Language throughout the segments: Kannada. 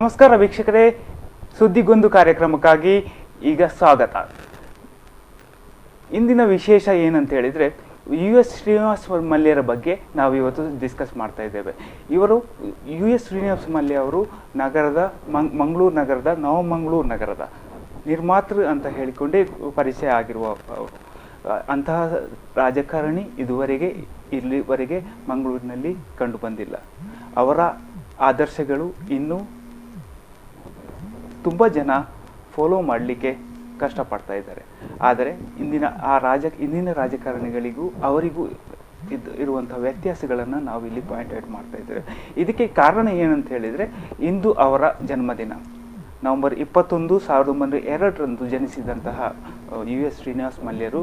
ನಮಸ್ಕಾರ ವೀಕ್ಷಕರೇ, ಸುದ್ದಿಗೊಂದು ಕಾರ್ಯಕ್ರಮಕ್ಕಾಗಿ ಈಗ ಸ್ವಾಗತ. ಇಂದಿನ ವಿಶೇಷ ಏನಂತ ಹೇಳಿದರೆ US ಶ್ರೀನಿವಾಸ್ ಮಲ್ಯರ ಬಗ್ಗೆ ನಾವು ಇವತ್ತು ಡಿಸ್ಕಸ್ ಮಾಡ್ತಾ ಇದ್ದೇವೆ. ಇವರು US ಶ್ರೀನಿವಾಸ್ ಮಲ್ಯ ಅವರು ಮಂಗಳೂರು ನಗರದ ನವಮಂಗಳೂರು ನಗರದ ನಿರ್ಮಾತೃ ಅಂತ ಹೇಳಿಕೊಂಡೇ ಪರಿಚಯ ಆಗಿರುವ ಅಂತಹ ರಾಜಕಾರಣಿ ಇಲ್ಲಿವರೆಗೆ ಮಂಗಳೂರಿನಲ್ಲಿ ಕಂಡು ಬಂದಿಲ್ಲ. ಅವರ ಆದರ್ಶಗಳು ಇನ್ನೂ ತುಂಬ ಜನ ಫಾಲೋ ಮಾಡಲಿಕ್ಕೆ ಕಷ್ಟಪಡ್ತಾ ಇದ್ದಾರೆ. ಆದರೆ ಇಂದಿನ ರಾಜಕಾರಣಿಗಳಿಗೂ ಅವರಿಗೂ ಇರುವಂಥ ವ್ಯತ್ಯಾಸಗಳನ್ನು ನಾವು ಇಲ್ಲಿ ಪಾಯಿಂಟ್ ಔಟ್ ಮಾಡ್ತಾ ಇದ್ದೇವೆ. ಇದಕ್ಕೆ ಕಾರಣ ಏನಂತ ಹೇಳಿದರೆ, ಇಂದು ಅವರ ಜನ್ಮದಿನ. ನವೆಂಬರ್ 21, 1902 ಜನಿಸಿದಂತಹ US ಶ್ರೀನಿವಾಸ್ ಮಲ್ಯರು,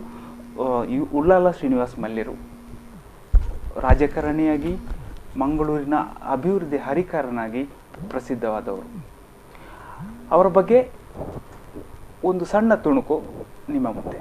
ಉಳ್ಳಾಲ ಶ್ರೀನಿವಾಸ್ ಮಲ್ಯರು ರಾಜಕಾರಣಿಯಾಗಿ ಮಂಗಳೂರಿನ ಅಭಿವೃದ್ಧಿ ಹರಿಕಾರನಾಗಿ ಪ್ರಸಿದ್ಧವಾದವರು. ಅವರ ಬಗ್ಗೆ ಒಂದು ಸಣ್ಣ ತುಣುಕು ನಿಮ್ಮ ಮುಂದೆ.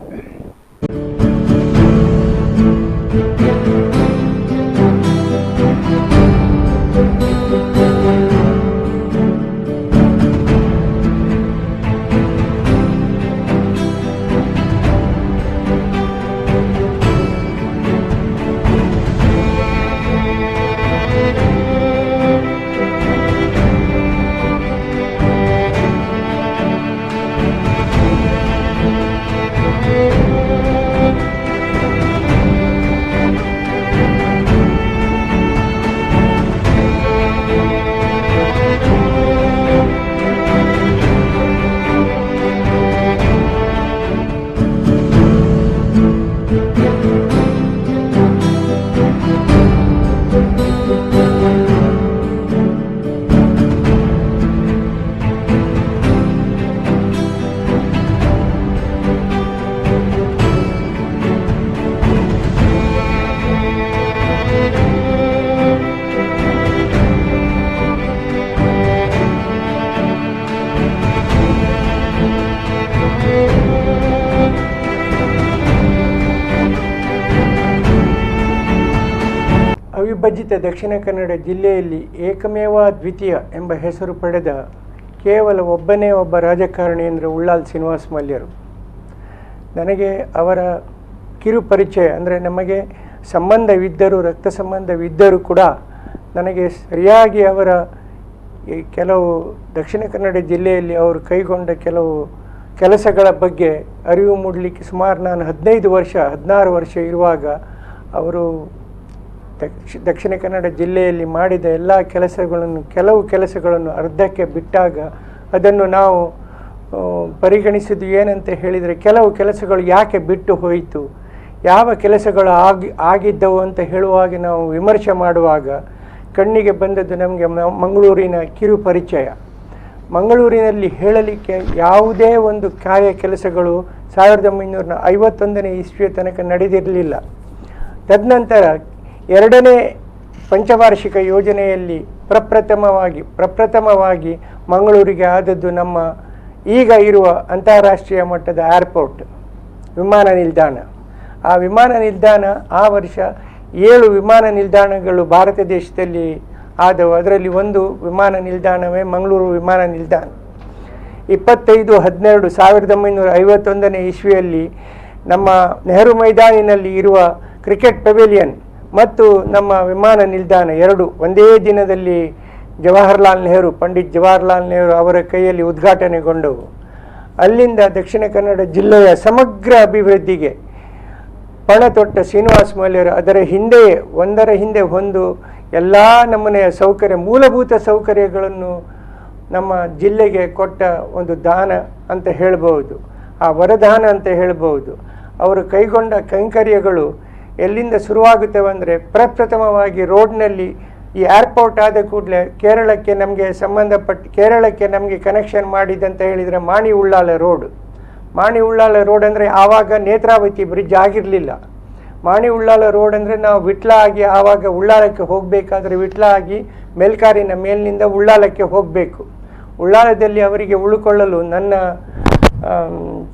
ಅವಿಭಜಿತ ದಕ್ಷಿಣ ಕನ್ನಡ ಜಿಲ್ಲೆಯಲ್ಲಿ ಏಕಮೇವ ದ್ವಿತೀಯ ಎಂಬ ಹೆಸರು ಪಡೆದ ಕೇವಲ ಒಬ್ಬನೇ ಒಬ್ಬ ರಾಜಕಾರಣಿ ಅಂದರೆ ಉಳ್ಳಾಲ್ ಶ್ರೀನಿವಾಸ್ ಮಲ್ಯರು. ನನಗೆ ಅವರ ಕಿರು ಪರಿಚಯ ಅಂದರೆ ನಮಗೆ ಸಂಬಂಧವಿದ್ದರೂ ರಕ್ತ ಸಂಬಂಧವಿದ್ದರೂ ಕೂಡ ನನಗೆ ಸರಿಯಾಗಿ ಅವರ ಕೆಲವು ದಕ್ಷಿಣ ಕನ್ನಡ ಜಿಲ್ಲೆಯಲ್ಲಿ ಅವರು ಕೈಗೊಂಡ ಕೆಲವು ಕೆಲಸಗಳ ಬಗ್ಗೆ ಅರಿವು ಮೂಡಲಿಕ್ಕೆ ಸುಮಾರು ನಾನು 16 ವರ್ಷ ಇರುವಾಗ ಅವರು ದಕ್ಷಿಣ ಕನ್ನಡ ಜಿಲ್ಲೆಯಲ್ಲಿ ಮಾಡಿದ ಎಲ್ಲ ಕೆಲವು ಕೆಲಸಗಳನ್ನು ಅರ್ಧಕ್ಕೆ ಬಿಟ್ಟಾಗ ಅದನ್ನು ನಾವು ಪರಿಗಣಿಸಿದ್ದು ಏನಂತ ಹೇಳಿದರೆ, ಕೆಲವು ಕೆಲಸಗಳು ಯಾಕೆ ಬಿಟ್ಟು ಹೋಯಿತು, ಯಾವ ಕೆಲಸಗಳು ಆಗಿದ್ದವು ಅಂತ ಹೇಳುವಾಗ ನಾವು ವಿಮರ್ಶೆ ಮಾಡುವಾಗ ಕಣ್ಣಿಗೆ ಬಂದದ್ದು ನಮಗೆ ಮಂಗಳೂರಿನ ಕಿರು ಪರಿಚಯ. ಮಂಗಳೂರಿನಲ್ಲಿ ಹೇಳಲಿಕ್ಕೆ ಯಾವುದೇ ಒಂದು ಕೆಲಸಗಳು 1951ನೇ ಇಸ್ವಿಯ ತನಕ ನಡೆದಿರಲಿಲ್ಲ. ತದನಂತರ 2ನೇ ಪಂಚವಾರ್ಷಿಕ ಯೋಜನೆಯಲ್ಲಿ ಪ್ರಪ್ರಥಮವಾಗಿ ಮಂಗಳೂರಿಗೆ ಆದದ್ದು ನಮ್ಮ ಈಗ ಇರುವ ಅಂತಾರಾಷ್ಟ್ರೀಯ ಮಟ್ಟದ ಏರ್ಪೋರ್ಟ್, ವಿಮಾನ ನಿಲ್ದಾಣ. ಆ ವಿಮಾನ ನಿಲ್ದಾಣ ಆ ವರ್ಷ 7 ವಿಮಾನ ನಿಲ್ದಾಣಗಳು ಭಾರತ ದೇಶದಲ್ಲಿ ಆದವು. ಅದರಲ್ಲಿ ಒಂದು ವಿಮಾನ ನಿಲ್ದಾಣವೇ ಮಂಗಳೂರು ವಿಮಾನ ನಿಲ್ದಾಣ. 25/12/1951ನೇ ಇಸ್ವಿಯಲ್ಲಿ ನಮ್ಮ ನೆಹರು ಮೈದಾನಿನಲ್ಲಿ ಇರುವ ಕ್ರಿಕೆಟ್ ಪೆವಿಲಿಯನ್ ಮತ್ತು ನಮ್ಮ ವಿಮಾನ ನಿಲ್ದಾಣ ಎರಡು ಒಂದೇ ದಿನದಲ್ಲಿ ಪಂಡಿತ್ ಜವಾಹರ್ಲಾಲ್ ನೆಹರು ಅವರ ಕೈಯಲ್ಲಿ ಉದ್ಘಾಟನೆಗೊಂಡವು. ಅಲ್ಲಿಂದ ದಕ್ಷಿಣ ಕನ್ನಡ ಜಿಲ್ಲೆಯ ಸಮಗ್ರ ಅಭಿವೃದ್ಧಿಗೆ ಪಣತೊಟ್ಟ ಶ್ರೀನಿವಾಸ್ ಮಲ್ಯರು ಅದರ ಹಿಂದೆಯೇ ಒಂದರ ಹಿಂದೆ ಒಂದು ಎಲ್ಲ ನಮೂನೆಯ ಮೂಲಭೂತ ಸೌಕರ್ಯಗಳನ್ನು ನಮ್ಮ ಜಿಲ್ಲೆಗೆ ಕೊಟ್ಟ ಒಂದು ದಾನ ಅಂತ ಹೇಳ್ಬೋದು, ಆ ವರದಾನ ಅಂತ ಹೇಳ್ಬೋದು. ಅವರು ಕೈಗೊಂಡ ಕೈಂಕರ್ಯಗಳು ಎಲ್ಲಿಂದ ಶುರುವಾಗುತ್ತವೆ ಅಂದರೆ, ಪ್ರಪ್ರಥಮವಾಗಿ ರೋಡ್ನಲ್ಲಿ ಈ ಏರ್ಪೋರ್ಟ್ ಆದ ಕೂಡಲೇ ಕೇರಳಕ್ಕೆ ನಮಗೆ ಕನೆಕ್ಷನ್ ಮಾಡಿದಂತ ಹೇಳಿದರೆ ಮಾಣಿ ಉಳ್ಳಾಲ ರೋಡ್ ಅಂದರೆ ಆವಾಗ ನೇತ್ರಾವತಿ ಬ್ರಿಡ್ಜ್ ಆಗಿರಲಿಲ್ಲ. ಮಾಣಿ ಉಳ್ಳಾಲ ರೋಡ್ ಅಂದರೆ ನಾವು ವಿಟ್ಲ ಆಗಿ ಆವಾಗ ಉಳ್ಳಾಲಕ್ಕೆ ಹೋಗಬೇಕಾದ್ರೆ ವಿಟ್ಲ ಆಗಿ ಮೇಲ್ಕಾರಿನ ಮೇಲಿನಿಂದ ಉಳ್ಳಾಲಕ್ಕೆ ಹೋಗಬೇಕು. ಉಳ್ಳಾಲದಲ್ಲಿ ಅವರಿಗೆ ಉಳ್ಕೊಳ್ಳಲು ನನ್ನ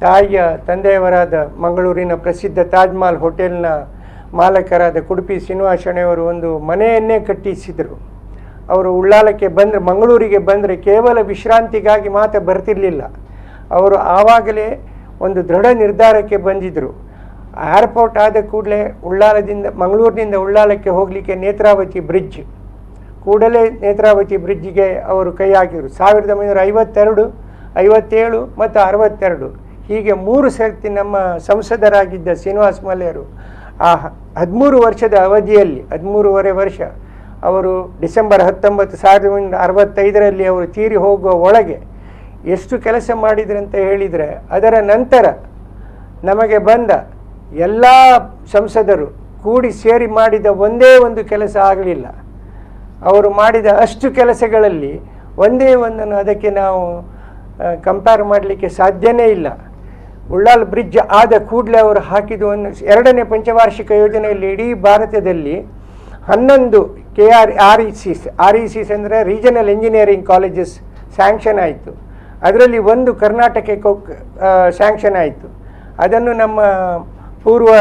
ತಾಯಿಯ ತಂದೆಯವರಾದ ಮಂಗಳೂರಿನ ಪ್ರಸಿದ್ಧ ತಾಜ್ ಮಹಲ್ ಹೋಟೆಲ್ನ ಮಾಲಕರಾದ ಕುಡುಪಿ ಶ್ರೀನಿವಾಸಣ್ಣವರು ಒಂದು ಮನೆಯನ್ನೇ ಕಟ್ಟಿಸಿದರು. ಅವರು ಉಳ್ಳಾಲಕ್ಕೆ ಬಂದರೆ, ಮಂಗಳೂರಿಗೆ ಬಂದರೆ ಕೇವಲ ವಿಶ್ರಾಂತಿಗಾಗಿ ಮಾತ್ರ ಬರ್ತಿರಲಿಲ್ಲ. ಅವರು ಆವಾಗಲೇ ಒಂದು ದೃಢ ನಿರ್ಧಾರಕ್ಕೆ ಬಂದಿದ್ದರು. ಏರ್ಪೋರ್ಟ್ ಆದ ಕೂಡಲೇ ಮಂಗಳೂರಿನಿಂದ ಉಳ್ಳಾಲಕ್ಕೆ ಹೋಗಲಿಕ್ಕೆ ನೇತ್ರಾವತಿ ಬ್ರಿಡ್ಜ್, ಕೂಡಲೇ ನೇತ್ರಾವತಿ ಬ್ರಿಡ್ಜಿಗೆ ಅವರು ಕೈ ಹಾಕಿದರು. 1952, 57 ಮತ್ತು 62 ಹೀಗೆ 3 ಸರ್ತಿ ನಮ್ಮ ಸಂಸದರಾಗಿದ್ದ ಶ್ರೀನಿವಾಸ್ ಮಲ್ಯರು ಆ 13 ವರ್ಷದ ಅವಧಿಯಲ್ಲಿ, 13.5 ವರ್ಷ, ಅವರು ಡಿಸೆಂಬರ್ 19, 1965 ಅವರು ತೀರಿ ಹೋಗುವ ಒಳಗೆ ಎಷ್ಟು ಕೆಲಸ ಮಾಡಿದ್ರಂತ ಹೇಳಿದರೆ, ಅದರ ನಂತರ ನಮಗೆ ಬಂದ ಎಲ್ಲ ಸಂಸದರು ಕೂಡಿ ಸೇರಿ ಮಾಡಿದ ಒಂದೇ ಒಂದು ಕೆಲಸ ಆಗಲಿಲ್ಲ. ಅವರು ಮಾಡಿದ ಅಷ್ಟು ಕೆಲಸಗಳಲ್ಲಿ ಒಂದೇ ಒಂದನ್ನು ಅದಕ್ಕೆ ನಾವು ಕಂಪೇರ್ ಮಾಡಲಿಕ್ಕೆ ಸಾಧ್ಯನೇ ಇಲ್ಲ. ಉಳ್ಳಾಲ್ ಬ್ರಿಡ್ಜ್ ಆದ ಕೂಡಲೇ ಅವರು ಹಾಕಿದ ಒಂದು 2ನೇ ಪಂಚವಾರ್ಷಿಕ ಯೋಜನೆಯಲ್ಲಿ ಇಡೀ ಭಾರತದಲ್ಲಿ 11 RECs ಅಂದರೆ ರೀಜನಲ್ ಇಂಜಿನಿಯರಿಂಗ್ ಕಾಲೇಜಸ್ ಸ್ಯಾಂಕ್ಷನ್ ಆಯಿತು. ಅದರಲ್ಲಿ ಒಂದು ಕರ್ನಾಟಕಕ್ಕೆ ಸ್ಯಾಂಕ್ಷನ್ ಆಯಿತು. ಅದನ್ನು ನಮ್ಮ ಪೂರ್ವ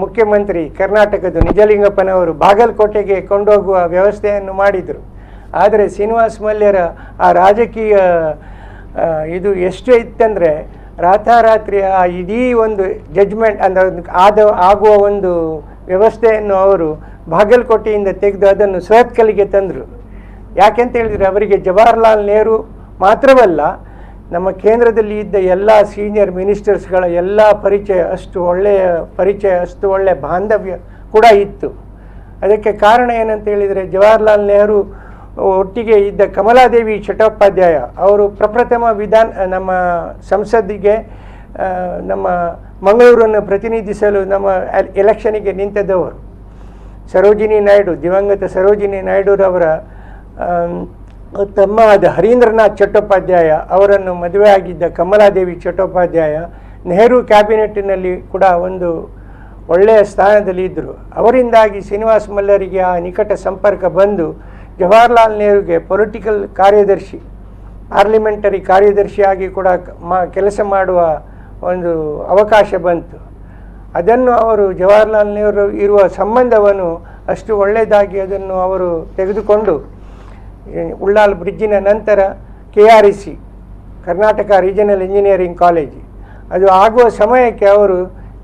ಮುಖ್ಯಮಂತ್ರಿ ಕರ್ನಾಟಕದ ನಿಜಲಿಂಗಪ್ಪನವರು ಬಾಗಲಕೋಟೆಗೆ ಕೊಂಡೋಗುವ ವ್ಯವಸ್ಥೆಯನ್ನು ಮಾಡಿದರು. ಆದರೆ ಶ್ರೀನಿವಾಸ್ ಮಲ್ಯರ ಆ ರಾಜಕೀಯ ಇದು ಎಷ್ಟು ಇತ್ತಂದರೆ, ರಾತ್ರಾತ್ರಿ ಆ ಇಡೀ ಒಂದು ಜಡ್ಜ್ಮೆಂಟ್ ಅಂದರೆ ಆಗುವ ಒಂದು ವ್ಯವಸ್ಥೆಯನ್ನು ಅವರು ಬಾಗಲಕೋಟೆಯಿಂದ ತೆಗೆದು ಅದನ್ನು ಸುರತ್ಕಲ್ಗೆ ತಂದರು. ಯಾಕೆಂತ ಹೇಳಿದರೆ, ಅವರಿಗೆ ಜವಾಹರ್ಲಾಲ್ ನೆಹರು ಮಾತ್ರವಲ್ಲ, ನಮ್ಮ ಕೇಂದ್ರದಲ್ಲಿ ಇದ್ದ ಎಲ್ಲ ಸೀನಿಯರ್ ಮಿನಿಸ್ಟರ್ಸ್ಗಳ ಎಲ್ಲ ಪರಿಚಯ, ಅಷ್ಟು ಒಳ್ಳೆಯ ಬಾಂಧವ್ಯ ಕೂಡ ಇತ್ತು. ಅದಕ್ಕೆ ಕಾರಣ ಏನಂತ ಹೇಳಿದರೆ, ಜವಾಹರ್ಲಾಲ್ ನೆಹರು ಒಟ್ಟಿಗೆ ಇದ್ದ ಕಮಲಾದೇವಿ ಚಟ್ಟೋಪಾಧ್ಯಾಯ ಅವರು ಪ್ರಪ್ರಥಮ ನಮ್ಮ ಸಂಸತ್ತಿಗೆ ನಮ್ಮ ಮಂಗಳೂರನ್ನು ಪ್ರತಿನಿಧಿಸಲು ನಮ್ಮ ಎಲೆಕ್ಷನಿಗೆ ನಿಂತಿದ್ದವರು. ದಿವಂಗತ ಸರೋಜಿನಿ ನಾಯ್ಡುರವರ ತಮ್ಮ ಆದ ಹರೀಂದ್ರನಾಥ್ ಚಟ್ಟೋಪಾಧ್ಯಾಯ ಅವರನ್ನು ಮದುವೆ ಆಗಿದ್ದ ಕಮಲಾದೇವಿ ಚಟ್ಟೋಪಾಧ್ಯಾಯ ನೆಹರು ಕ್ಯಾಬಿನೆಟ್ಟಿನಲ್ಲಿ ಕೂಡ ಒಂದು ಒಳ್ಳೆಯ ಸ್ಥಾನದಲ್ಲಿ ಇದ್ದರು. ಅವರಿಂದಾಗಿ ಶ್ರೀನಿವಾಸ್ ಮಲ್ಯರಿಗೆ ಆ ನಿಕಟ ಸಂಪರ್ಕ ಬಂದು ಜವಾಹರ್ಲಾಲ್ ನೆಹರುಗೆ ಪೊಲಿಟಿಕಲ್ ಕಾರ್ಯದರ್ಶಿ, ಪಾರ್ಲಿಮೆಂಟರಿ ಕಾರ್ಯದರ್ಶಿಯಾಗಿ ಕೂಡ ಕೆಲಸ ಮಾಡುವ ಒಂದು ಅವಕಾಶ ಬಂತು. ಅದನ್ನು ಅವರು ಜವಾಹರ್ಲಾಲ್ ನೆಹರು ಇರುವ ಸಂಬಂಧವನ್ನು ಅಷ್ಟು ಒಳ್ಳೆಯದಾಗಿ ಅದನ್ನು ಅವರು ತೆಗೆದುಕೊಂಡು ಉಳ್ಳಾಲ್ ಬ್ರಿಡ್ಜಿನ ನಂತರ KREC Karnataka regional engineering college ಅದು ಆಗುವ ಸಮಯಕ್ಕೆ ಅವರು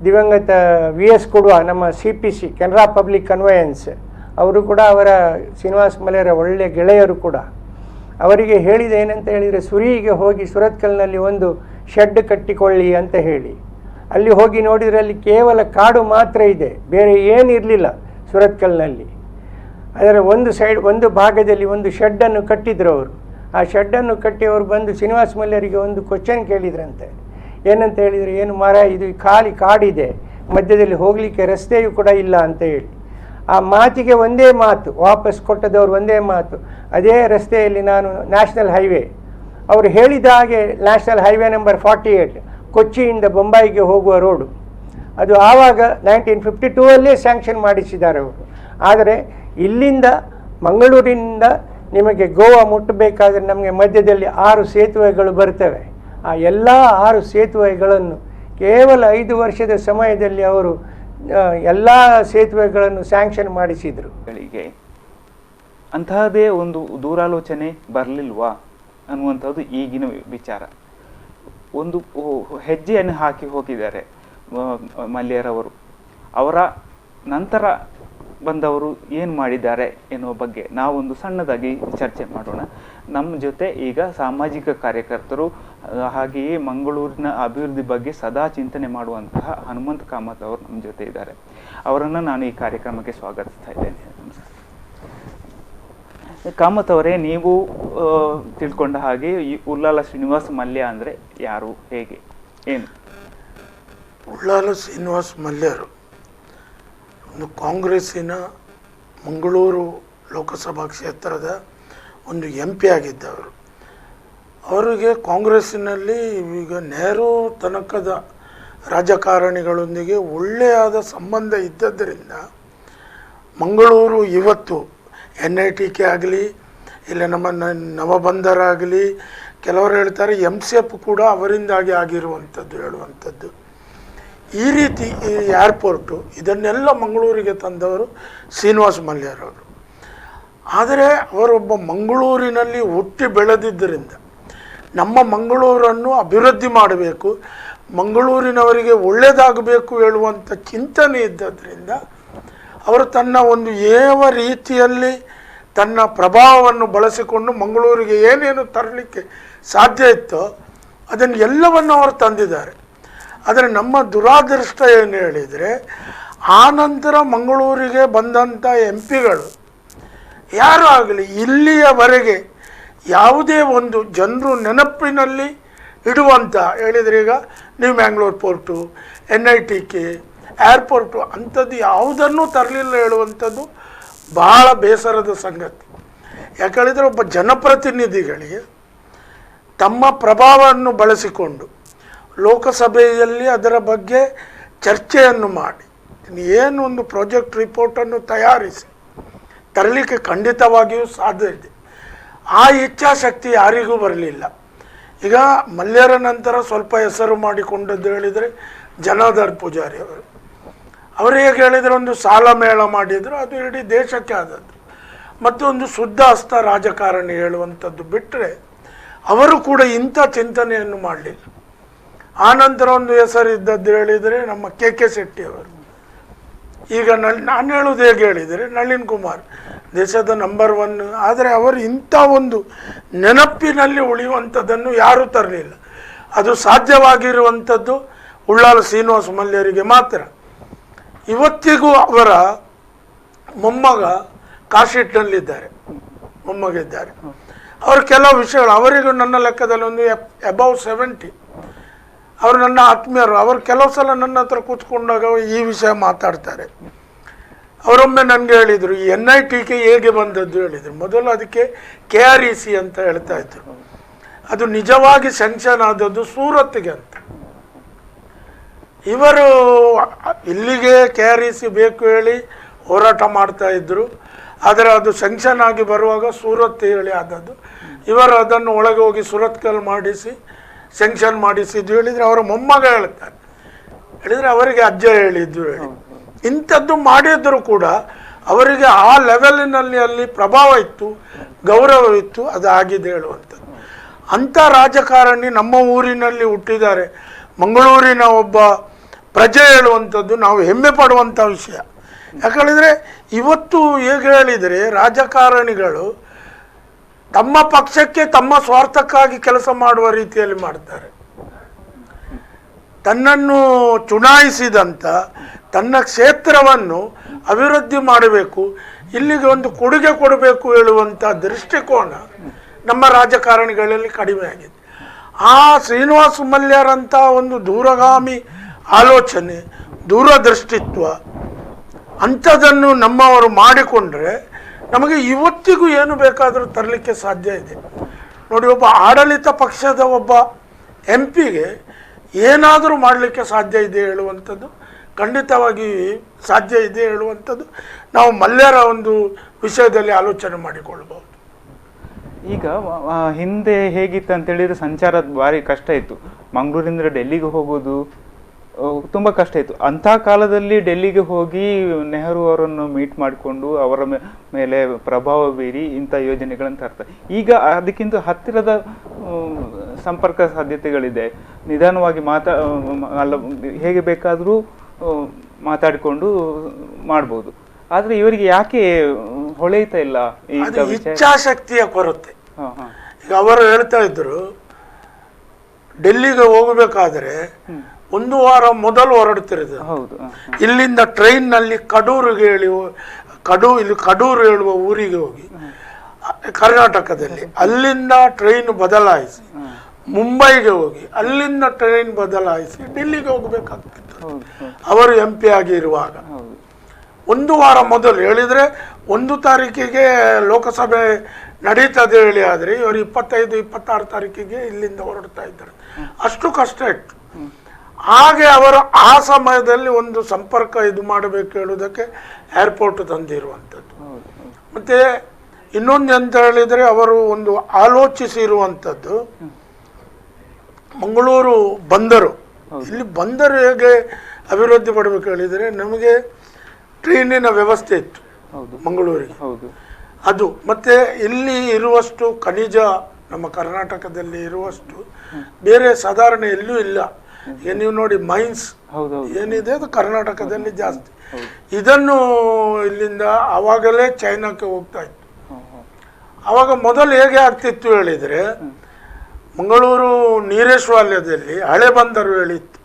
ದಿವಂಗತ VS ಕೊಡುವ ನಮ್ಮ CPC ಕೆನರಾ ಪಬ್ಲಿಕ್ ಕನ್ವಯನ್ಸ್ ಅವರು ಕೂಡ ಅವರ ಶ್ರೀನಿವಾಸ್ ಮಲ್ಯರ ಒಳ್ಳೆಯ ಗೆಳೆಯರು ಕೂಡ. ಅವರಿಗೆ ಹೇಳಿದ ಏನಂತ ಹೇಳಿದರೆ, ಸುರಿಗೆ ಹೋಗಿ ಸುರತ್ಕಲ್ನಲ್ಲಿ ಒಂದು ಶೆಡ್ ಕಟ್ಟಿಕೊಳ್ಳಿ ಅಂತ ಹೇಳಿ. ಅಲ್ಲಿ ಹೋಗಿ ನೋಡಿದರೆ ಅಲ್ಲಿ ಕೇವಲ ಕಾಡು ಮಾತ್ರ ಇದೆ, ಬೇರೆ ಏನಿರಲಿಲ್ಲ ಸುರತ್ಕಲ್ನಲ್ಲಿ. ಅದರ ಒಂದು ಭಾಗದಲ್ಲಿ ಒಂದು ಶೆಡ್ಡನ್ನು ಕಟ್ಟಿದ್ರು ಅವರು. ಆ ಶೆಡ್ಡನ್ನು ಕಟ್ಟಿ ಅವರು ಬಂದು ಶ್ರೀನಿವಾಸ್ ಮಲ್ಯರಿಗೆ ಒಂದು ಕ್ವಶನ್ ಕೇಳಿದ್ರಂತೆ. ಏನಂತ ಹೇಳಿದರೆ, ಏನು ಮರ ಇದು ಖಾಲಿ ಕಾಡಿದೆ, ಮಧ್ಯದಲ್ಲಿ ಹೋಗಲಿಕ್ಕೆ ರಸ್ತೆಯೂ ಕೂಡ ಇಲ್ಲ ಅಂತ ಹೇಳಿ. ಆ ಮಾತಿಗೆ ಒಂದೇ ಮಾತು ವಾಪಸ್ ಕೊಟ್ಟದವರು, ಒಂದೇ ಮಾತು, ಅದೇ ರಸ್ತೆಯಲ್ಲಿ ನಾನು ನ್ಯಾಷನಲ್ ಹೈವೇ, ಅವರು ಹೇಳಿದ ಹಾಗೆ ನ್ಯಾಷನಲ್ ಹೈವೇ ನಂಬರ್ 48 ಕೊಚ್ಚಿಯಿಂದ ಬೊಂಬಾಯಿಗೆ ಹೋಗುವ ರೋಡು, ಅದು ಆವಾಗ 1952 ಸ್ಯಾಂಕ್ಷನ್ ಮಾಡಿಸಿದ್ದಾರೆ ಅವರು. ಆದರೆ ಇಲ್ಲಿಂದ ಮಂಗಳೂರಿನಿಂದ ನಿಮಗೆ ಗೋವಾ ಮುಟ್ಟಬೇಕಾದ್ರೆ ನಮಗೆ ಮಧ್ಯದಲ್ಲಿ 6 ಸೇತುವೆಗಳು ಬರ್ತವೆ. ಆ ಎಲ್ಲ 6 ಸೇತುವೆಗಳನ್ನು ಕೇವಲ 5 ವರ್ಷದ ಸಮಯದಲ್ಲಿ ಅವರು ಎಲ್ಲ ಸೇತುವೆಗಳನ್ನು ಸ್ಯಾಂಕ್ಷನ್ ಮಾಡಿಸಿದರು. ಅಂತಹದೇ ಒಂದು ದೂರಾಲೋಚನೆ ಬರಲಿಲ್ವಾ ಅನ್ನುವಂಥದ್ದು ಈಗಿನ ವಿಚಾರ. ಒಂದು ಹೆಜ್ಜೆಯನ್ನು ಹಾಕಿ ಹೋಗಿದ್ದಾರೆ ಮಲ್ಯರವರು. ಅವರ ನಂತರ ಬಂದವರು ಏನು ಮಾಡಿದ್ದಾರೆ ಎನ್ನುವ ಬಗ್ಗೆ ನಾವೊಂದು ಸಣ್ಣದಾಗಿ ಚರ್ಚೆ ಮಾಡೋಣ. ನಮ್ಮ ಜೊತೆ ಈಗ ಸಾಮಾಜಿಕ ಕಾರ್ಯಕರ್ತರು ಹಾಗೆಯೇ ಮಂಗಳೂರಿನ ಅಭಿವೃದ್ಧಿ ಬಗ್ಗೆ ಸದಾ ಚಿಂತನೆ ಮಾಡುವಂತಹ ಹನುಮಂತ್ ಕಾಮತ್ ಅವರು ನಮ್ಮ ಜೊತೆ ಇದ್ದಾರೆ. ಅವರನ್ನು ನಾನು ಈ ಕಾರ್ಯಕ್ರಮಕ್ಕೆ ಸ್ವಾಗತಿಸ್ತಾ ಇದ್ದೇನೆ. ಕಾಮತ್ ಅವರೇ, ನೀವು ತಿಳ್ಕೊಂಡ ಹಾಗೆ ಉಳ್ಳಾಲ ಶ್ರೀನಿವಾಸ್ ಮಲ್ಯ ಅಂದರೆ ಯಾರು, ಹೇಗೆ, ಏನು? ಉಳ್ಳಾಲ ಶ್ರೀನಿವಾಸ್ ಮಲ್ಯರು ಒಂದು ಕಾಂಗ್ರೆಸ್ಸಿನ ಮಂಗಳೂರು ಲೋಕಸಭಾ ಕ್ಷೇತ್ರದ ಒಂದು MP ಆಗಿದ್ದವರು. ಅವರಿಗೆ ಕಾಂಗ್ರೆಸ್ಸಿನಲ್ಲಿ ಈಗ ನೆಹರು ತನಕದ ರಾಜಕಾರಣಿಗಳೊಂದಿಗೆ ಒಳ್ಳೆಯಾದ ಸಂಬಂಧ ಇದ್ದದ್ದರಿಂದ ಮಂಗಳೂರು ಇವತ್ತು NITK ಆಗಲಿ, ಇಲ್ಲ ನಮ್ಮ ನವಬಂದರ ಆಗಲಿ, ಕೆಲವರು ಹೇಳ್ತಾರೆ MCF ಕೂಡ ಅವರಿಂದಾಗಿ ಆಗಿರುವಂಥದ್ದು ಹೇಳುವಂಥದ್ದು. ಈ ರೀತಿ ಈ ಏರ್ಪೋರ್ಟು ಇದನ್ನೆಲ್ಲ ಮಂಗಳೂರಿಗೆ ತಂದವರು ಶ್ರೀನಿವಾಸ್ ಮಲ್ಯರವರು. ಆದರೆ ಅವರೊಬ್ಬ ಮಂಗಳೂರಿನಲ್ಲಿ ಹುಟ್ಟಿ ಬೆಳೆದಿದ್ದರಿಂದ ನಮ್ಮ ಮಂಗಳೂರನ್ನು ಅಭಿವೃದ್ಧಿ ಮಾಡಬೇಕು, ಮಂಗಳೂರಿನವರಿಗೆ ಒಳ್ಳೆಯದಾಗಬೇಕು ಹೇಳುವಂಥ ಚಿಂತನೆ ಇದ್ದದ್ರಿಂದ ಅವರು ತನ್ನ ಒಂದು ಯಾವ ರೀತಿಯಲ್ಲಿ ತನ್ನ ಪ್ರಭಾವವನ್ನು ಬಳಸಿಕೊಂಡು ಮಂಗಳೂರಿಗೆ ಏನೇನು ತರಲಿಕ್ಕೆ ಸಾಧ್ಯ ಇತ್ತೋ ಅದನ್ನು ಎಲ್ಲವನ್ನು ಅವರು ತಂದಿದ್ದಾರೆ. ಆದರೆ ನಮ್ಮ ದುರಾದೃಷ್ಟ ಏನು ಹೇಳಿದರೆ, ಆನಂತರ ಮಂಗಳೂರಿಗೆ ಬಂದಂಥ ಎಂ ಪಿಗಳು ಯಾರೂ ಆಗಲಿ ಇಲ್ಲಿಯವರೆಗೆ ಯಾವುದೇ ಒಂದು ಜನರು ನೆನಪಿನಲ್ಲಿ ಇಡುವಂಥ ಹೇಳಿದರೆ, ಈಗ new Mangalore port, NITK airport ಅಂಥದ್ದು ಯಾವುದನ್ನೂ ತರಲಿಲ್ಲ ಹೇಳುವಂಥದ್ದು ಬಹಳ ಬೇಸರದ ಸಂಗತಿ. ಯಾಕೇಳಿದರೆ ಒಬ್ಬ ಜನಪ್ರತಿನಿಧಿಗಳಿಗೆ ತಮ್ಮ ಪ್ರಭಾವವನ್ನು ಬಳಸಿಕೊಂಡು ಲೋಕಸಭೆಯಲ್ಲಿ ಅದರ ಬಗ್ಗೆ ಚರ್ಚೆಯನ್ನು ಮಾಡಿ ಏನು ಒಂದು ಪ್ರಾಜೆಕ್ಟ್ ರಿಪೋರ್ಟನ್ನು ತಯಾರಿಸಿ ತರಲಿಕ್ಕೆ ಖಂಡಿತವಾಗಿಯೂ ಸಾಧ್ಯ ಇದೆ. ಆ ಇಚ್ಛಾಶಕ್ತಿ ಯಾರಿಗೂ ಬರಲಿಲ್ಲ. ಈಗ ಮಲ್ಯರ ನಂತರ ಸ್ವಲ್ಪ ಹೆಸರು ಮಾಡಿಕೊಂಡದ್ದು ಹೇಳಿದರೆ ಜನಾರ್ದನ್ ಪೂಜಾರಿ ಅವರು ಹೇಗೆ ಹೇಳಿದರೆ ಒಂದು ಸಾಲ ಮೇಳ ಮಾಡಿದರು, ಅದು ಇಡೀ ದೇಶಕ್ಕೆ ಆದದ್ದು. ಮತ್ತು ಒಂದು ಶುದ್ಧ ಹಸ್ತ ರಾಜಕಾರಣಿ ಹೇಳುವಂಥದ್ದು ಬಿಟ್ಟರೆ ಅವರು ಕೂಡ ಇಂಥ ಚಿಂತನೆಯನ್ನು ಮಾಡಲಿಲ್ಲ. ಆನಂತರ ಒಂದು ಹೆಸರಿದ್ದದ್ದು ಹೇಳಿದರೆ ನಮ್ಮ KK ಶೆಟ್ಟಿ ಅವರು. ಈಗ ನಾನು ಹೇಳೋದು ಹೇಗೆ ಹೇಳಿದರೆ ನಳಿನ್ ಕುಮಾರ್ ದೇಶದ ನಂಬರ್ 1, ಆದರೆ ಅವರು ಇಂಥ ಒಂದು ನೆನಪಿನಲ್ಲಿ ಉಳಿಯುವಂಥದ್ದನ್ನು ಯಾರೂ ತರಲಿಲ್ಲ. ಅದು ಸಾಧ್ಯವಾಗಿರುವಂಥದ್ದು ಉಳ್ಳಾಲ ಶ್ರೀನಿವಾಸ ಮಲ್ಯರಿಗೆ ಮಾತ್ರ. ಇವತ್ತಿಗೂ ಅವರ ಮೊಮ್ಮಗ ಕಾಶಿಟ್ನಲ್ಲಿದ್ದಾರೆ, ಮೊಮ್ಮಗ ಇದ್ದಾರೆ. ಅವರು ಕೆಲವು ವಿಷಯಗಳು ಅವರಿಗೂ ನನ್ನ ಲೆಕ್ಕದಲ್ಲಿ ಒಂದು ಅಬೌವ್ 70. ಅವರು ನನ್ನ ಆತ್ಮೀಯರು. ಅವರು ಕೆಲವು ಸಲ ನನ್ನ ಹತ್ರ ಕೂತ್ಕೊಂಡಾಗ ಈ ವಿಷಯ ಮಾತಾಡ್ತಾರೆ. ಅವರೊಮ್ಮೆ ನನಗೆ ಹೇಳಿದರು, ಈ NITK ಹೇಗೆ ಬಂದದ್ದು ಹೇಳಿದರು. ಮೊದಲು ಅದಕ್ಕೆ KREC ಅಂತ ಹೇಳ್ತಾ ಇದ್ರು. ಅದು ನಿಜವಾಗಿ ಸ್ಯಾಂಕ್ಷನ್ ಆದದ್ದು ಸೂರತ್ಗೆ ಅಂತ. ಇವರು ಇಲ್ಲಿಗೆ KREC ಬೇಕು ಹೇಳಿ ಹೋರಾಟ ಮಾಡ್ತಾ ಇದ್ದರು. ಆದರೆ ಅದು ಸ್ಯಾಂಕ್ಷನ್ ಆಗಿ ಬರುವಾಗ ಸೂರತ್ ಹೇಳಿ ಆದದ್ದು. ಇವರು ಅದನ್ನು ಒಳಗೆ ಹೋಗಿ ಸುರತ್ಕಲ್ ಮಾಡಿಸಿ ಸ್ಯಾಂಕ್ಷನ್ ಮಾಡಿಸಿದ್ದು ಹೇಳಿದರೆ ಅವರ ಮೊಮ್ಮಗ ಹೇಳ್ತಾರೆ. ಹೇಳಿದರೆ ಅವರಿಗೆ ಅಜ್ಜ ಹೇಳಿದ್ದು ಹೇಳಿ ಇಂಥದ್ದು ಮಾಡಿದ್ರು ಕೂಡ ಅವರಿಗೆ ಆ ಲೆವೆಲಿನಲ್ಲಿ ಅಲ್ಲಿ ಪ್ರಭಾವ ಇತ್ತು, ಗೌರವವಿತ್ತು, ಅದು ಆಗಿದೆ ಹೇಳುವಂಥದ್ದು. ಅಂಥ ರಾಜಕಾರಣಿ ನಮ್ಮ ಊರಿನಲ್ಲಿ ಹುಟ್ಟಿದ್ದಾರೆ, ಮಂಗಳೂರಿನ ಒಬ್ಬ ಪ್ರಜೆ ಹೇಳುವಂಥದ್ದು ನಾವು ಹೆಮ್ಮೆ ಪಡುವಂಥ ವಿಷಯ. ಯಾಕಂದರೆ ಇವತ್ತು ಹೇಗೆ ಹೇಳಿದರೆ ರಾಜಕಾರಣಿಗಳು ತಮ್ಮ ಪಕ್ಷಕ್ಕೆ ತಮ್ಮ ಸ್ವಾರ್ಥಕ್ಕಾಗಿ ಕೆಲಸ ಮಾಡುವ ರೀತಿಯಲ್ಲಿ ಮಾಡ್ತಾರೆ. ತನ್ನನ್ನು ಚುನಾಯಿಸಿದಂಥ ತನ್ನ ಕ್ಷೇತ್ರವನ್ನು ಅಭಿವೃದ್ಧಿ ಮಾಡಬೇಕು, ಇಲ್ಲಿಗೆ ಒಂದು ಕೊಡುಗೆ ಕೊಡಬೇಕು ಹೇಳುವಂಥ ದೃಷ್ಟಿಕೋನ ನಮ್ಮ ರಾಜಕಾರಣಿಗಳಲ್ಲಿ ಕಡಿಮೆ ಆಗಿದೆ. ಆ ಶ್ರೀನಿವಾಸ ಮಲ್ಯರಂಥ ಒಂದು ದೂರಗಾಮಿ ಆಲೋಚನೆ, ದೂರದೃಷ್ಟಿತ್ವ ಅಂಥದ್ದನ್ನು ನಮ್ಮವರು ಮಾಡಿಕೊಂಡ್ರೆ ನಮಗೆ ಇವತ್ತಿಗೂ ಏನು ಬೇಕಾದರೂ ತರಲಿಕ್ಕೆ ಸಾಧ್ಯ ಇದೆ. ನೋಡಿ, ಒಬ್ಬ ಆಡಳಿತ ಪಕ್ಷದ ಒಬ್ಬ MP ಗೆ ಏನಾದರೂ ಮಾಡಲಿಕ್ಕೆ ಸಾಧ್ಯ ಇದೆ ಹೇಳುವಂಥದ್ದು ಖಂಡಿತವಾಗಿ ಸಾಧ್ಯ ಇದೆ ಹೇಳುವಂಥದ್ದು ನಾವು ಮಲ್ಯರ ಒಂದು ವಿಷಯದಲ್ಲಿ ಆಲೋಚನೆ ಮಾಡಿಕೊಳ್ಬಹುದು. ಈಗ ಹಿಂದೆ ಹೇಗಿತ್ತು ಅಂತ ಹೇಳಿದ್ರೆ ಸಂಚಾರ ಭಾರಿ ಕಷ್ಟ ಇತ್ತು. ಮಂಗಳೂರಿಂದ ಡೆಲ್ಲಿಗೆ ಹೋಗೋದು ತುಂಬ ಕಷ್ಟ ಇತ್ತು. ಅಂಥ ಕಾಲದಲ್ಲಿ ಡೆಲ್ಲಿಗೆ ಹೋಗಿ ನೆಹರು ಅವರನ್ನು ಮೀಟ್ ಮಾಡಿಕೊಂಡು ಅವರ ಮೇಲೆ ಪ್ರಭಾವ ಬೀರಿ ಇಂಥ ಯೋಜನೆಗಳನ್ನು ತರ್ತಾರೆ. ಈಗ ಅದಕ್ಕಿಂತ ಹತ್ತಿರದ ಸಂಪರ್ಕ ಸಾಧ್ಯತೆಗಳಿದೆ. ನಿಧಾನವಾಗಿ ಹೇಗೆ ಬೇಕಾದರೂ ಮಾತಾಡಿಕೊಂಡು ಮಾಡ್ಬೋದು. ಆದರೆ ಇವರಿಗೆ ಯಾಕೆ ಹೊಳೆಯುತ್ತಾ ಇಲ್ಲ? ಇಚ್ಛಾಶಕ್ತಿಯ ಕೊರತೆ. ಈಗ ಅವರು ಹೇಳ್ತಾ ಇದ್ರು, ಡೆಲ್ಲಿಗೆ ಹೋಗಬೇಕಾದ್ರೆ 1 ವಾರ ಮೊದಲು ಹೊರಡ್ತಿರೋದು. ಇಲ್ಲಿಂದ ಟ್ರೈನ್ನಲ್ಲಿ ಕಡೂರಿಗೆ ಇಲ್ಲಿ ಕಡೂರು ಹೇಳುವ ಊರಿಗೆ ಹೋಗಿ ಕರ್ನಾಟಕದಲ್ಲಿ, ಅಲ್ಲಿಂದ ಟ್ರೈನ್ ಬದಲಾಯಿಸಿ ಮುಂಬೈಗೆ ಹೋಗಿ ಅಲ್ಲಿಂದ ಟ್ರೈನ್ ಬದಲಾಯಿಸಿ ಡೆಲ್ಲಿಗೆ ಹೋಗಬೇಕಾಗ್ತಿತ್ತು ಅವರು MP ಆಗಿ ಇರುವಾಗ. 1 ವಾರ ಮೊದಲು ಹೇಳಿದರೆ 1 ತಾರೀಕಿಗೆ ಲೋಕಸಭೆ ನಡೀತದೆ ಹೇಳಿ, ಆದರೆ ಇವರು 25-26 ತಾರೀಕಿಗೆ ಇಲ್ಲಿಂದ ಹೊರಡ್ತಾ ಇದ್ದಾರೆ. ಅಷ್ಟು ಕಷ್ಟ ಇತ್ತು. ಹಾಗೆ ಅವರು ಆ ಸಮಯದಲ್ಲಿ ಒಂದು ಸಂಪರ್ಕ ಇದು ಮಾಡಬೇಕು ಹೇಳುವುದಕ್ಕೆ ಏರ್ಪೋರ್ಟ್ ತಂದಿರುವಂಥದ್ದು. ಮತ್ತು ಇನ್ನೊಂದು ಅಂತ ಹೇಳಿದರೆ ಅವರು ಒಂದು ಆಲೋಚಿಸಿರುವಂಥದ್ದು ಮಂಗಳೂರು ಬಂದರು. ಇಲ್ಲಿ ಬಂದರು ಹೇಗೆ ಅಭಿವೃದ್ಧಿ ಪಡಬೇಕು ಹೇಳಿದರೆ, ನಮಗೆ ಟ್ರೈನಿನ ವ್ಯವಸ್ಥೆ ಇತ್ತು ಮಂಗಳೂರಿಗೆ. ಅದು ಮತ್ತೆ ಇಲ್ಲಿ ಇರುವಷ್ಟು ಖನಿಜ ನಮ್ಮ ಕರ್ನಾಟಕದಲ್ಲಿ ಇರುವಷ್ಟು ಬೇರೆ ಸಾಧಾರಣ ಎಲ್ಲೂ ಇಲ್ಲ. ನೀವು ನೋಡಿ ಮೈನ್ಸ್ ಏನಿದೆ ಅದು ಕರ್ನಾಟಕದಲ್ಲಿ ಜಾಸ್ತಿ. ಇದನ್ನು ಇಲ್ಲಿಂದ ಆವಾಗಲೇ ಚೈನಾಕ್ಕೆ ಹೋಗ್ತಾ ಇತ್ತು. ಆವಾಗ ಮೊದಲು ಹೇಗೆ ಆಗ್ತಿತ್ತು ಹೇಳಿದರೆ, ಮಂಗಳೂರು ನೀರೇಶ್ವರದಲ್ಲಿ ಹಳೆ ಬಂದರು ಹೇಳಿತ್ತು.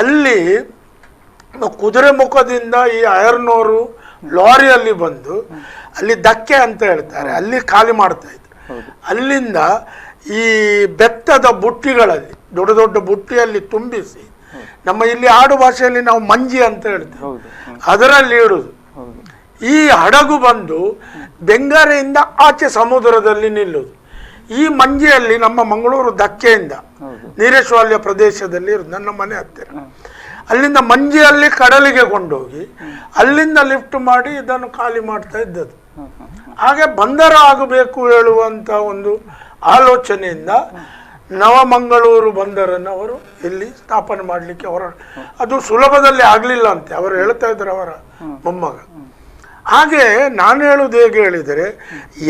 ಅಲ್ಲಿ ಕುದುರೆ ಮುಖದಿಂದ ಈ ಐರ್ನೂರು ಲಾರಿಯಲ್ಲಿ ಬಂದು ಅಲ್ಲಿ ಧಕ್ಕೆ ಅಂತ ಹೇಳ್ತಾರೆ, ಅಲ್ಲಿ ಖಾಲಿ ಮಾಡ್ತಾ ಇದ್ರು. ಅಲ್ಲಿಂದ ಈ ಬೆತ್ತದ ಬುಟ್ಟಿಗಳಲ್ಲಿ ದೊಡ್ಡ ದೊಡ್ಡ ಬುಟ್ಟಿಯಲ್ಲಿ ತುಂಬಿಸಿ, ನಮ್ಮ ಇಲ್ಲಿ ಆಡು ಭಾಷೆಯಲ್ಲಿ ನಾವು ಮಂಜಿ ಅಂತ ಹೇಳ್ತೇವೆ, ಅದರಲ್ಲಿ ಇಡುದು. ಈ ಹಡಗು ಬಂದು ಬೆಂಗಾರೆಯಿಂದ ಆಚೆ ಸಮುದ್ರದಲ್ಲಿ ನಿಲ್ಲುವುದು. ಈ ಮಂಜಿಯಲ್ಲಿ ನಮ್ಮ ಮಂಗಳೂರು ಧಕ್ಕೆಯಿಂದ ನೀರೇಶ್ವರ ಪ್ರದೇಶದಲ್ಲಿ ಇರುದು, ನನ್ನ ಮನೆ ಹತ್ತಿರ. ಅಲ್ಲಿಂದ ಮಂಜಿಯಲ್ಲಿ ಕಡಲಿಗೆ ಕೊಂಡೋಗಿ ಅಲ್ಲಿಂದ ಲಿಫ್ಟ್ ಮಾಡಿ ಇದನ್ನು ಖಾಲಿ ಮಾಡ್ತಾ ಇದ್ದದ್ದು. ಹಾಗೆ ಬಂದರ ಆಗಬೇಕು ಹೇಳುವಂತ ಒಂದು ಆಲೋಚನೆಯಿಂದ ನವಮಂಗಳೂರು ಬಂದರನ್ನು ಅವರು ಇಲ್ಲಿ ಸ್ಥಾಪನೆ ಮಾಡಲಿಕ್ಕೆ ಅದು ಸುಲಭದಲ್ಲಿ ಆಗಲಿಲ್ಲ ಅಂತೆ ಅವರು ಹೇಳ್ತಾ ಇದ್ರು, ಅವರ ಮೊಮ್ಮಗ. ಹಾಗೆ ನಾನು ಹೇಳುವುದು ಹೇಗೆ ಹೇಳಿದರೆ,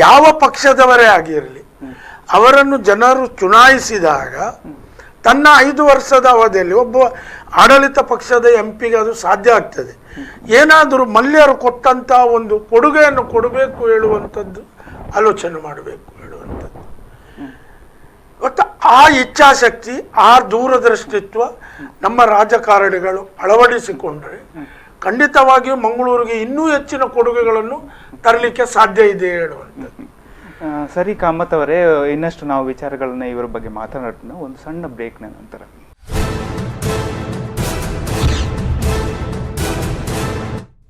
ಯಾವ ಪಕ್ಷದವರೇ ಆಗಿರಲಿ ಅವರನ್ನು ಜನರು ಚುನಾಯಿಸಿದಾಗ ತನ್ನ 5 ವರ್ಷದ ಅವಧಿಯಲ್ಲಿ ಒಬ್ಬ ಆಡಳಿತ ಪಕ್ಷದ ಎಂಪಿಗೆ ಅದು ಸಾಧ್ಯ ಆಗ್ತದೆ. ಏನಾದರೂ ಮಲ್ಯರು ಕೊಟ್ಟಂತ ಒಂದು ಕೊಡುಗೆಯನ್ನು ಕೊಡಬೇಕು ಹೇಳುವಂಥದ್ದು ಆಲೋಚನೆ ಮಾಡಬೇಕು ಹೇಳುವಂಥದ್ದು. ಮತ್ತು ಆ ಇಚ್ಛಾಶಕ್ತಿ, ಆ ದೂರದೃಷ್ಟಿತ್ವ ನಮ್ಮ ರಾಜಕಾರಣಿಗಳು ಅಳವಡಿಸಿಕೊಂಡ್ರೆ ಖಂಡಿತವಾಗಿಯೂ ಮಂಗಳೂರಿಗೆ ಇನ್ನೂ ಹೆಚ್ಚಿನ ಕೊಡುಗೆಗಳನ್ನು ತರಲಿಕ್ಕೆ ಸಾಧ್ಯ ಇದೆ ಹೇಳುವಂಥದ್ದು. ಸರಿ ಕಾಮತ್ ಅವರೇ, ಇನ್ನಷ್ಟು ನಾವು ವಿಚಾರಗಳನ್ನ ಇವರ ಬಗ್ಗೆ ಮಾತನಾಡೋಣ ಒಂದು ಸಣ್ಣ ಬ್ರೇಕ್ನ ನಂತರ.